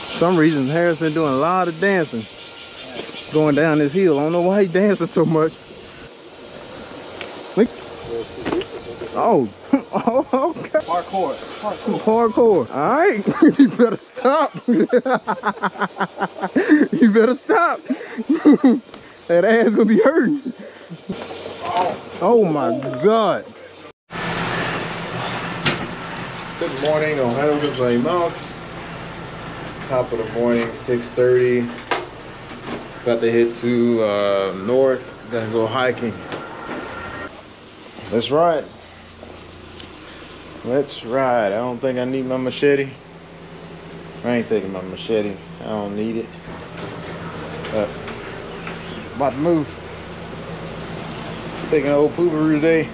some reason, Harris been doing a lot of dancing. Going down this hill. I don't know why he dancing so much. Oh, oh, okay. Parkour. All right, you better stop. You better stop. That ass gonna be hurting. Oh my God. Good morning, Ohio gozaimasu. Top of the morning, 6:30. About to head to north. Gonna go hiking. Let's ride. Let's ride. I don't think I need my machete. I ain't taking my machete. I don't need it. But about to move. Taking an old pooperoo today.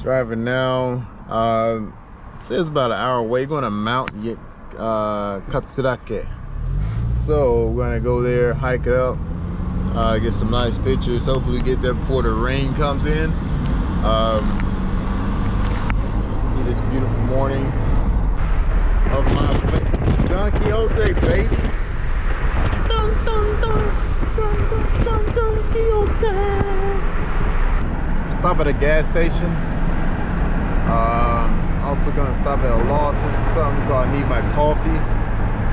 Driving now. It says about an hour away. Going to Mount Katsuudake. So we're gonna go there, hike it up, get some nice pictures. Hopefully get there before the rain comes in. See this beautiful morning of my Don Quixote, baby. Dun, dun, dun, dun, dun, dun, Quixote. Stop at a gas station. Also gonna stop at a Lawson's or something because I need my coffee.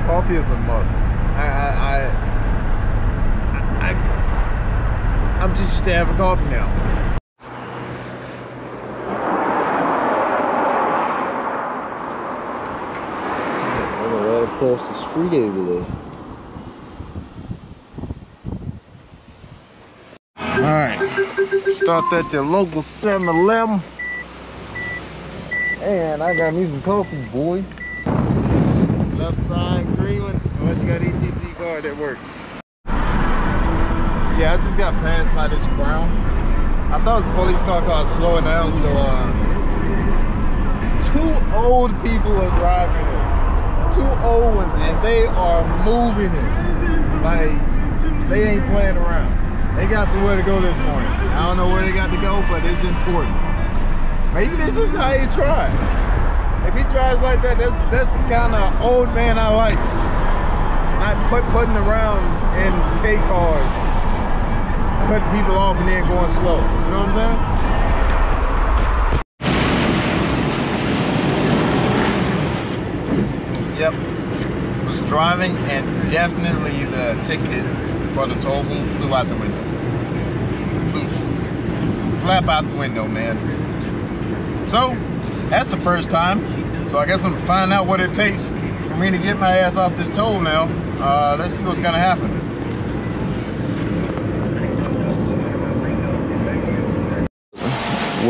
Coffee is a must. I'm just used to having coffee now. I'm right across the street over there. Alright, start at the local 7-Eleven. And I got me some coffee, boy. Left side, Greenland. Unless you got ETC card that works. Yeah, I just got passed by this crown. I thought it was a police car because I was slowing down, so 2 old people are driving it. 2 old ones, and they are moving it. Like, they ain't playing around. They got somewhere to go this morning. I don't know where they got to go, but it's important. Maybe this is how he drives. If he drives like that, that's the kind of old man I like. Not putting around in K cars, cutting people off and then going slow. You know what I'm saying? Yep. Was driving and definitely the ticket for the toll booth flew out the window. Flew flap out the window, man. So that's the first time. So I guess I'm gonna find out what it takes for me to get my ass off this toll now. Let's see what's gonna happen.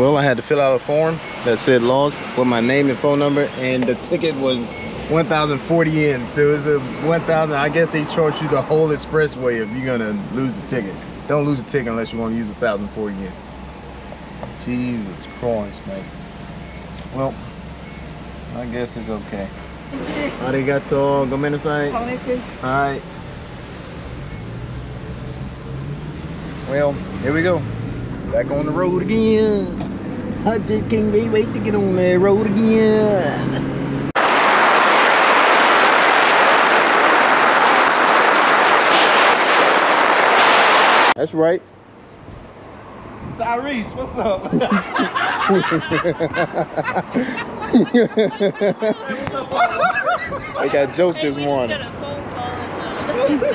Well, I had to fill out a form that said lost with my name and phone number, and the ticket was 1,040 yen. So it's a 1,000. I guess they charge you the whole expressway if you're gonna lose the ticket. Don't lose the ticket unless you want to use 1,040 yen. Jesus Christ, man. Well, I guess it's okay. Arigato, gomenasai. Alright. Well, here we go. Back on the road again. I just can't wait to get on that road again. That's right. Tyrese, what's up? They got jokes this morning.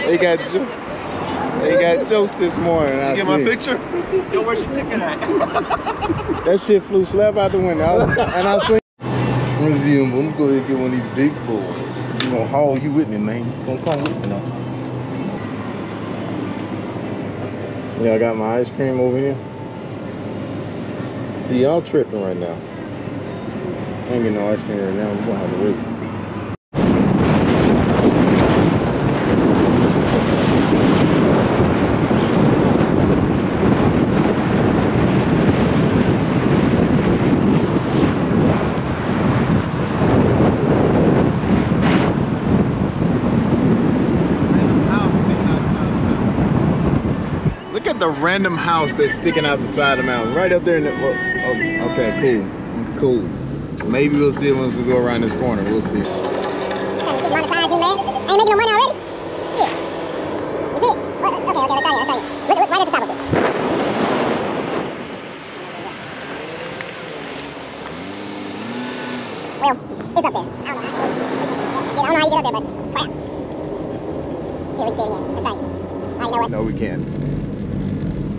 They got jokes this morning. You get my picture? Yo, where's your ticket at? That shit flew slap out the window. And I seen. Let me see him. I'm gonna go ahead and get one of these big boys. You gonna haul you with me, man. You gonna come with me now. Yeah, I got my ice cream over here. See, y'all tripping right now. I ain't getting no ice cream right now. I'm gonna have to wait. Look at the random house that's sticking out the side of the mountain, right up there in the. Oh, okay, cool. Maybe we'll see it once we go around this corner. We'll see. monetize me, man. I ain't making no money already. Shit. Is it? Okay, let's try it. Look right at the top of it. Well, it's up there. I don't know how you get up there, but crap. See if we can see it again. Let's try it. All right, you know what? No, we can't.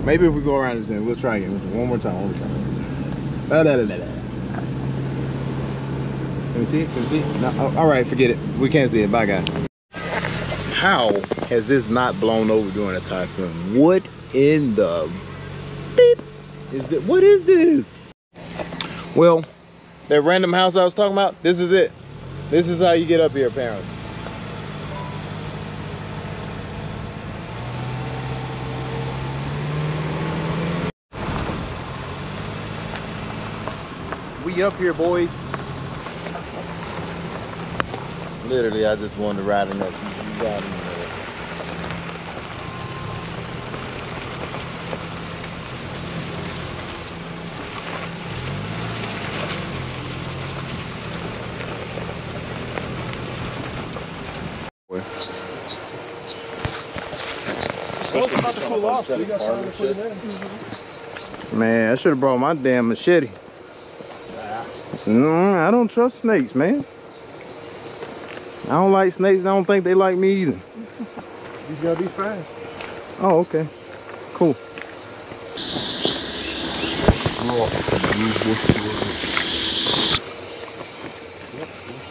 Maybe if we go around this end, we'll try again. One more time. Can we see it? Can we see it? No. Oh, all right, forget it. We can't see it. Bye, guys. How has this not blown over during a typhoon? What in the beep is it? What is this? Well, that random house I was talking about, this is it. This is how you get up here, apparently. We up here, boys. Literally, I just wanted to ride in that. You got in there. About to cool off, so you got something to put it in. Man, I should have brought my damn machete. No, I don't trust snakes, man. I don't like snakes. I don't think they like me either. You gotta be fast. Oh, okay. Cool.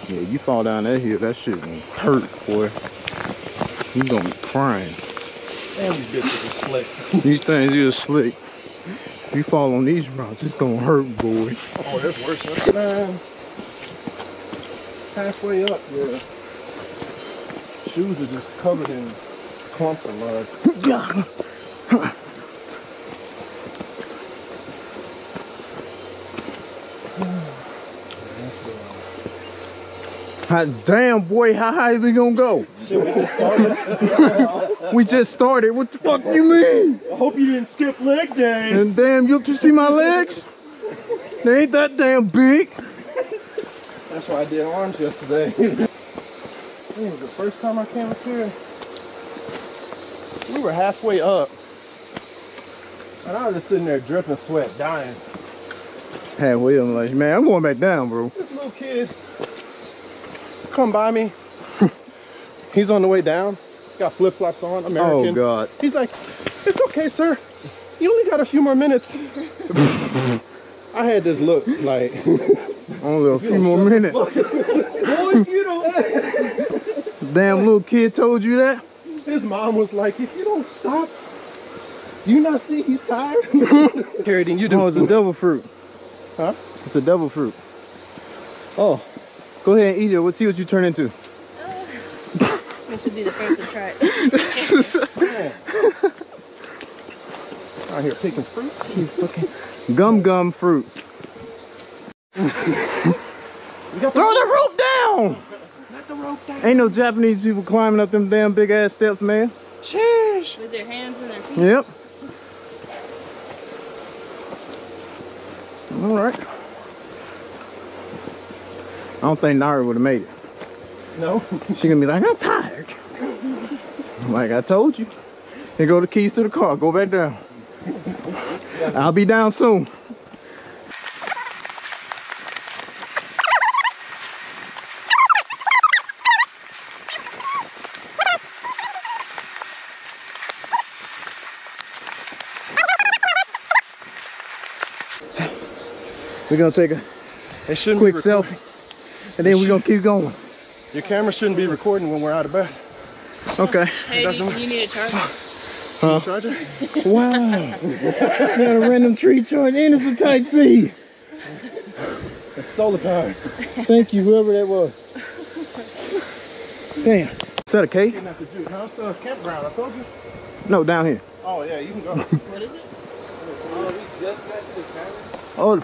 Yeah, you fall down that hill, that shit gonna hurt, boy. You gonna be crying. Damn, these bitches are slick. These things is slick. You fall on these rocks, it's gonna hurt, boy. Oh, that's worse. Man, halfway up, yeah. Shoes are just covered in clumps of mud. Hot damn, boy, how high is we gonna go? We just started. What the fuck you mean? I hope you didn't skip leg day. And damn, you see my legs? They ain't that damn big. That's why I did arms yesterday. It was the first time I came up here. We were halfway up. And I was just sitting there dripping sweat, dying. Halfway, I'm like, man, I'm going back down, bro. This little kid come by me. He's on the way down. Got flip-flops on, American. Oh, God. He's like, it's okay, sir. You only got a few more minutes. I had this look like... Only a few more minutes. Boy, you don't... Damn little kid told you that? His mom was like, if you don't stop, you not see he's tired? Carried in, you do. Oh, it's a devil fruit. Huh? It's a devil fruit. Oh. Go ahead and eat it. Let's see what you turn into. This should be the first to try it. Out here picking fruit. Gum fruit. Throw the rope down! Let the rope down. Ain't no Japanese people climbing up them damn big ass steps, man. Cheers. With their hands and their feet. Yep. All right. I don't think Nara would have made it. No. She gonna be like, I'm tired. I'm like, I told you. Here go the keys to the car. Go back down. I'll be down soon. We're gonna take a quick selfie, and then we're gonna keep going. Your camera shouldn't be recording when we're out of bed. Okay. Hey, you need a charger? Huh? Charger? Wow. Got a random tree charge and it's a Type-C. It's solar powered. Thank you, whoever that was. Damn. Is that a cake? Not the juice, huh? It's a campground, I told you. No, down here. Oh, yeah, you can go. What is it? Oh.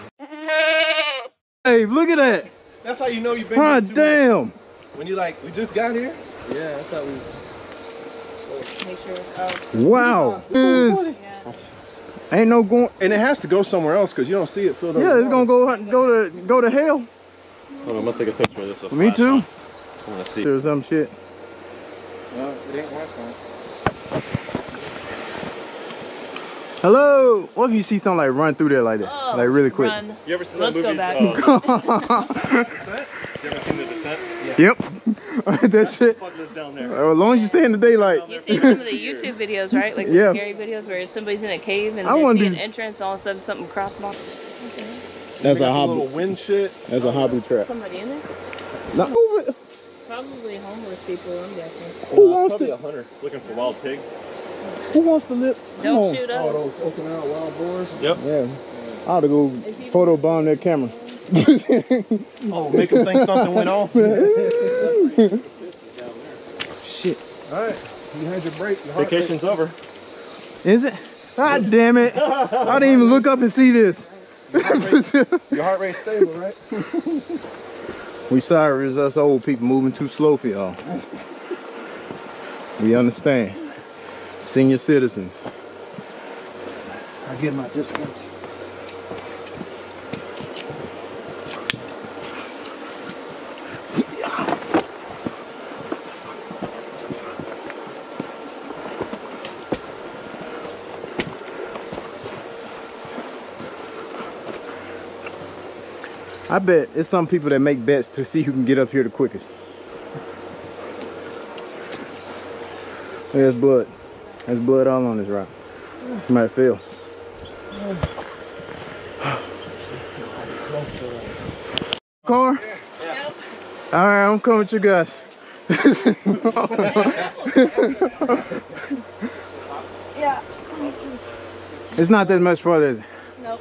Hey, look at that. That's how you know you've been Ah, here too damn. much. When you like, we just got here? Yeah, that's how we... Make sure. Oh. Wow. Yeah. Ain't no going. And it has to go somewhere else because you don't see it filled up. Yeah, it's gonna go to hell. Hold on, I'm gonna take a picture of this. Me too. wanna see. Or some shit. No, it ain't Wi-Fi. Hello. What if you see something like run through there like that, like really quick? Run. You ever seen Let's that go movie? back. You ever seen The Descent? Yep. That shit. Fuck this down there. As long as you stay in the daylight. You see some of the YouTube videos, right? Like the Yeah. scary videos where somebody's in a cave and I they wanna see do- an entrance, all of a sudden something cross them off. That's They a got the hobby. little wind shit. That's a hobby trap. Somebody in there? No, Probably homeless people, I'm guessing. who wants Probably to? a hunter looking for wild pigs. Who wants to live? Come Don't on. shoot Oh, us. those Okinawa wild boars. Yep. Yeah. I ought to go photo bomb their camera. Oh, make them think something went off. Shit. All right, you had your break. Your vacation's over. Is it? God damn it. I didn't even look up and see this. Your heart rate's stable, right? We sorry, it's us old people moving too slow for y'all. We understand. Senior citizens. I get my discount. I bet it's some people that make bets to see who can get up here the quickest. There's blood. There's blood all on this rock. You might fail. Car? Yep. Alright, I'm coming with you guys. Yeah. It's not that much farther, is it? Nope.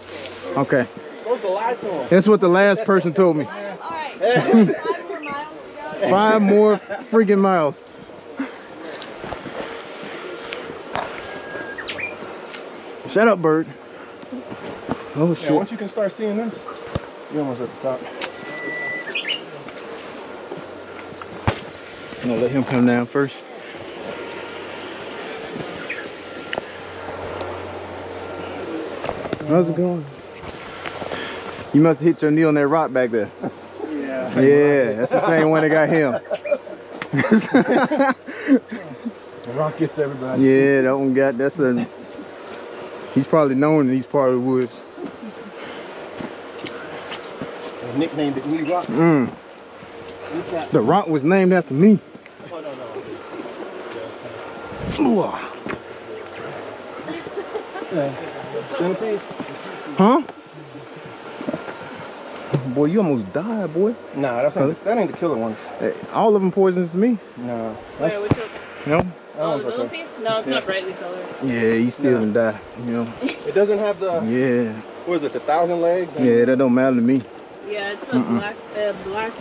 Okay. Supposed to lie to him. That's what the last person told me. Alright. 5 more miles to go. 5 more freaking miles. Shut up, bird. Oh shit. Yeah, once you can start seeing this, you're almost at the top. I'm gonna let him come down first. How's it going? You must have hit your knee on that rock back there. Yeah. Yeah, that's the same one that got him. The rock gets everybody. Yeah, that one got, that's a, he's probably known in these part of the woods. They nicknamed it Knee Rock. The rock was named after me. Oh, no. Centipede? Huh? Boy, you almost died, boy. Nah, that ain't the killer ones. Hey, all of them poisonous to me. No. Wait, which one? You know? Oh, the one's little okay. piece? No, it's not brightly colored. Yeah, you still didn't die. You know? It doesn't have the, Yeah. what is it, the 1,000 legs? Yeah, that don't matter to me. Yeah, it's a black,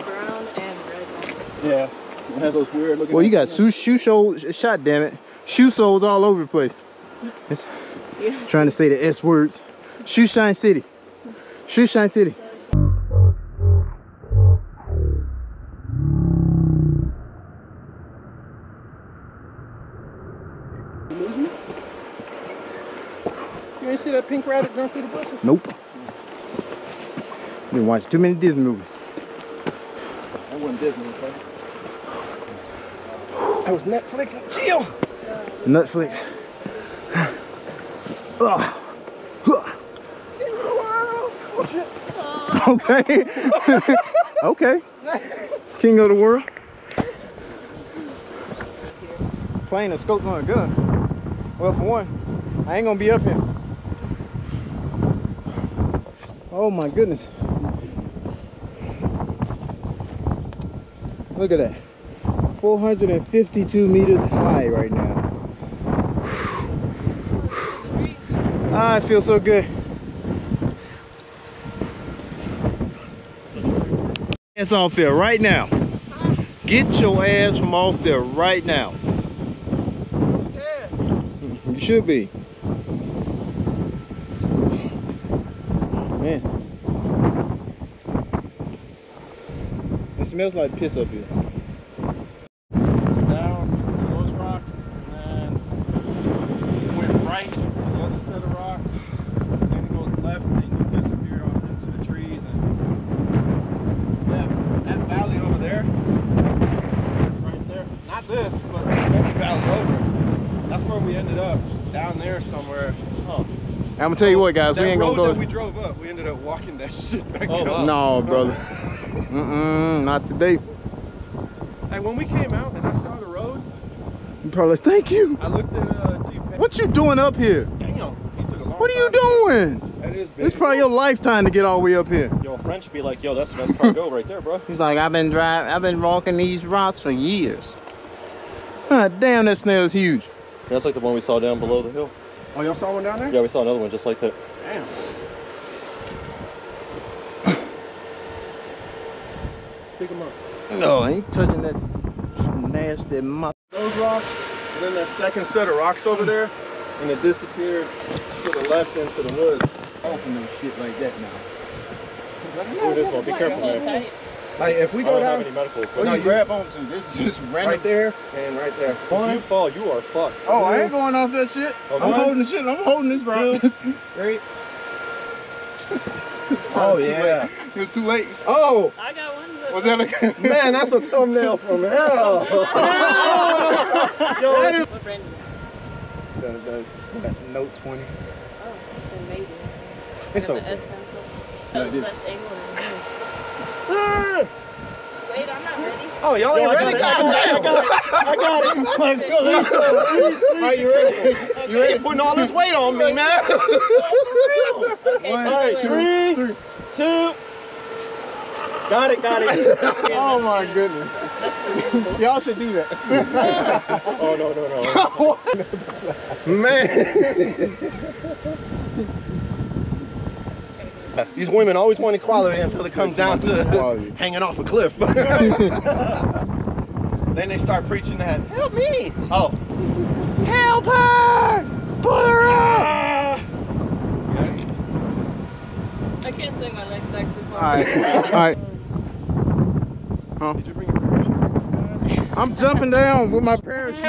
brown, and red one. Yeah. It has those weird looking. Well, you got shoe soles, shot damn it. Shoe soles all over the place. It's Yeah. trying to say the S words. Shoe Shine City. Shoe Shine City. You ain't see that pink rabbit jump through the bushes? Nope. Been watching too many Disney movies. That wasn't Disney, okay? That was Netflix and chill. Netflix. Ugh. Oh shit. Okay. Okay. King of the world. Playing a scope on a gun. Well, for one, I ain't gonna be up here. Oh my goodness. Look at that. 452 meters high right now. Ah, it feels so good. Ass off there right now. Get your ass from off there right now. You should be. Man. It smells like piss up here. Down to those rocks, and then went right to the other set of rocks. Then it goes left, and you disappear off into the trees. And that valley over there, miles over. That's where we ended up, down there somewhere. Huh. I'm gonna tell you what, guys, we ain't gonna go. That we drove up, we ended up walking that shit back up. Wow. No, brother. Not today. Hey, when we came out and I saw the road, You probably like, thank you. I looked at GPS. What you doing up here? Damn, he took a long What are you time. doing? That is big. It's probably your lifetime to get all the way up here. Yo, French be like, yo, that's the best cargo right there, bro. He's like, I've been walking these routes for years. God damn, that snail's huge. That's like the one we saw down below the hill. Oh, y'all saw one down there? Yeah, we saw another one just like that. Damn. Pick them up. No, I ain't touching that nasty mouth. Those rocks, and then that second set of rocks over there, and it disappears to the left into the woods. Open no shit like that now. Ooh, this one, be careful, man. Like if we I go don't have down any medical What equipment. do you grab onto? This is just random. right there and right there. If you fall, you are fucked. Oh, I ain't going off that shit. Oh, I'm one, holding the shit. I'm holding this rock. 2, 3. Oh yeah. It was too late. Oh I got one. But Was that a man, that's a thumbnail from hell. Yo, that is what brand is that? the Note 20? Oh, then maybe. It's I got okay. the S10 Plus. No, That was this- less angle than me. Wait, I'm not ready. Oh, y'all ain't ready? I got it. Are you ready? You ain't putting all this weight on me, man. Okay, One, just Alright, wait. 3, 2. Got it. Oh my goodness. Y'all should do that. Oh, no. Man. These women always want equality until it comes down to hanging off a cliff. Then they start preaching that, help me. Oh. Help her! Pull her up! I can't swing my legs back too far. Alright. Huh? Did you bring your parachute? I'm jumping down with my parachute.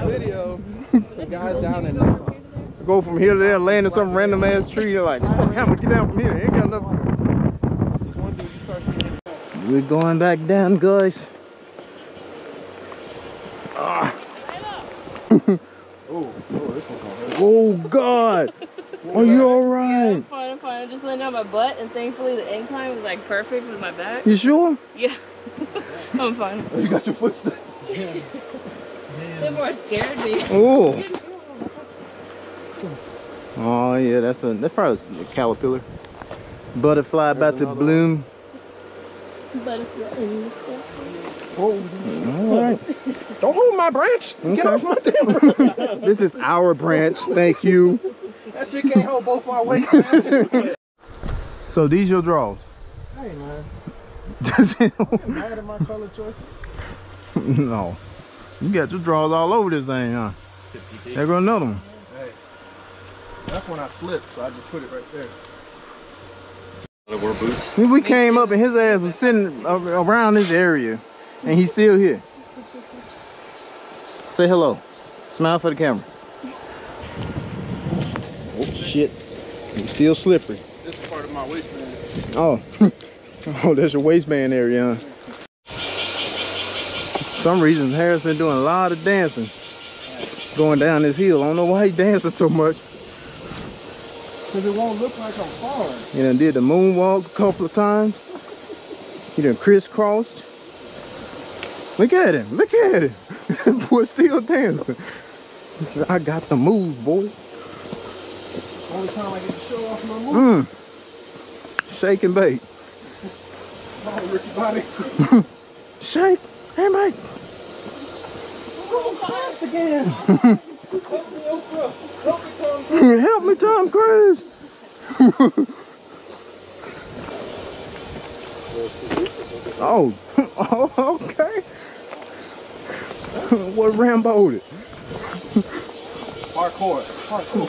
Video. Some guys down in there. Go from here to there, land in some random ass tree. You're like, fuck, how am I get down from here? Ain't got enough. This one dude, you start seeing. We're going back down, guys. Oh God! Are you alright? I'm fine. I'm just laying on my butt, and thankfully the incline was like perfect with my back. You sure? Yeah. I'm fine. You got your foot stuck. They more scared me. Oh. Oh yeah, that's probably a caterpillar. Butterfly about to bloom. Butterfly in the sky. All right. Don't hold my branch. Get Okay. off my damn branch. This is our branch. Thank you. That shit can't hold both our weight, man. So these your draws? Hey, man. I'm mad at my color choices. No. You got your draws all over this thing, huh? There go another one. Hey. That's when I slipped, so I just put it right there. Wear boots. We came up and his ass was sitting around this area, and he's still here. Say hello. Smile for the camera. Oh shit! It's still slippery. This is part of my waistband. Oh, oh, that's your waistband area. Huh? For some reason, Harris been doing a lot of dancing, going down this hill. I don't know why he's dancing so much. Because it won't look like I'm falling. He done did the moonwalk a couple of times. He done crisscrossed. Look at him. Look at him. That boy still dancing. I got the moves, boy. Only time I get to show off my moves. Shake and bake. Oh, Ricky Bobby. Shake and bake. Again. Help me, Tom Cruise. Oh, okay. What Rambo'd it? Hardcore.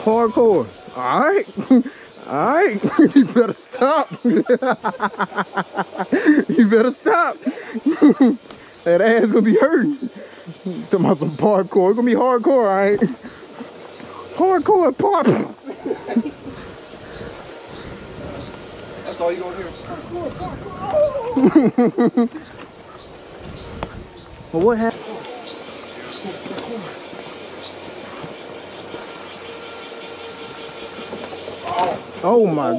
Hardcore. All right. All right. You better stop. You better stop. That ass gonna be hurting. Talking about some hardcore. It's gonna be hardcore, all right? Hardcore pop. That's all you gonna hear. Well, what happened? Oh my.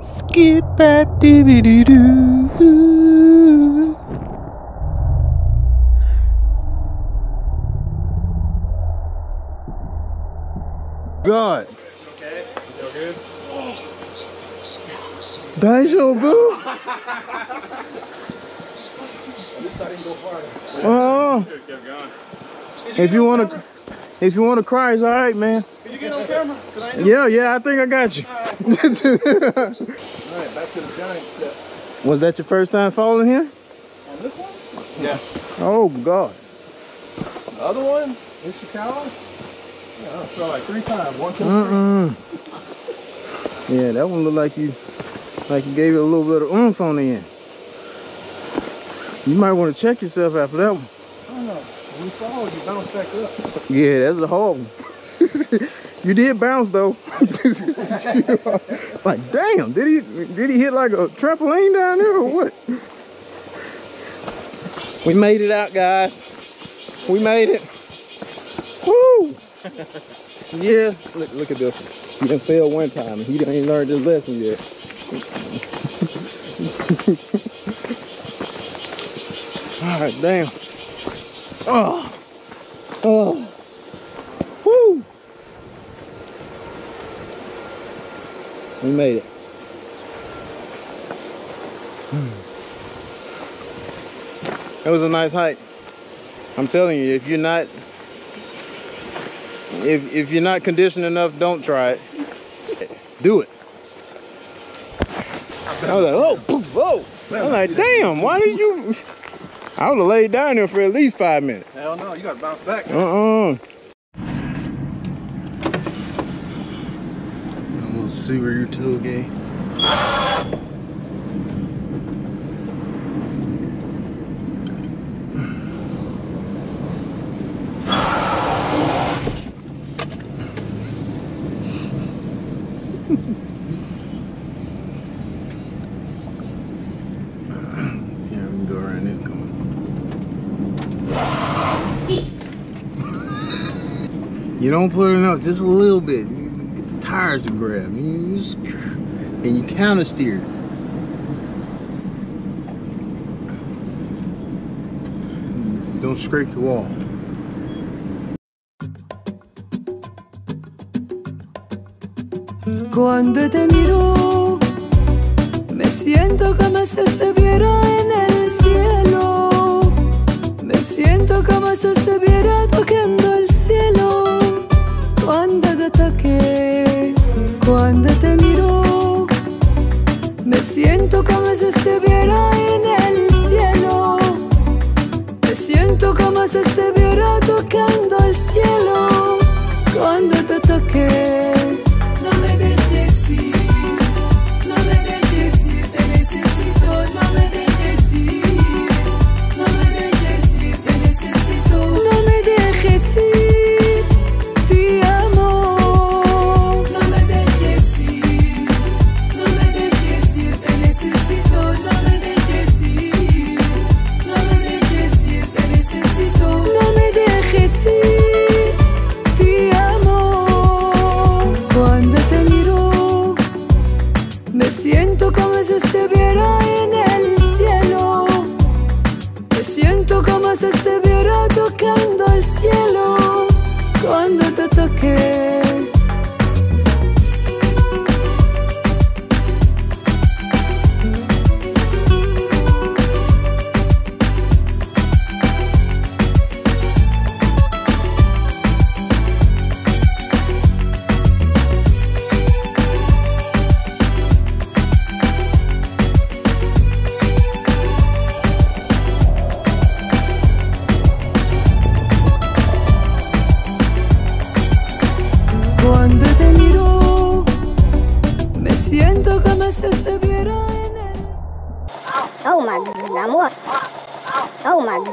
Skip bat dibby doo doo. God. Okay? Feel good? Daijoubu? Oh. Good, kept going. If you wanna cry, it's all right, man. Did you get on camera? Yeah, I think I got you. Alright, back to the giant step. Was that your first time falling here? On this one? Yeah. Oh God. The other one? In Chicago? Yeah, I fell like 3 times. 1, 2, 3. Yeah, that one looked like you gave it a little bit of oomph on the end. You might want to check yourself after that one. I don't know. When you fall, you bounce back up. Yeah, that's a hard one. You did bounce though. Like damn, did he hit like a trampoline down there or what? We made it out, guys. We made it. Woo! Yeah, look at this. He done failed one time and he ain't learned his lesson yet. All right, damn. Oh. Woo. We made it. That was a nice hike. I'm telling you, if you're not conditioned enough, don't try it. Do it. I was like, oh, poof, whoa. I was like, damn, why did you? I would have laid down there for at least 5 minutes. Hell no, you gotta bounce back. A little Subaru Toge. See how we can go around this corner. You don't put it up just a little bit. You get the tires to grab. And you counter steer. Just don't scrape the wall. Cuando te miro, me siento como si estuviera en el cielo. Me siento como si estuviera tocando el cielo. Cuando te toque, cuando te miro, me siento como si estuviera en el cielo. Me siento como si estuviera tocando el cielo. Cuando te toque. No me dejes ir, no me dejes ir, te necesito, no me dejes ir, no me dejes ir, te necesito, no me dejes ir, te amo, no me dejes ir, no me dejes ir, te necesito, no me dejes ir, no me dejes ir, te necesito, no me dejes ir. Me siento como si estuviera en el cielo. Me siento como si estuviera tocando el cielo. Cuando te toque. Cuando te miro, me siento como si estuviera en el... Oh my God, oh my God.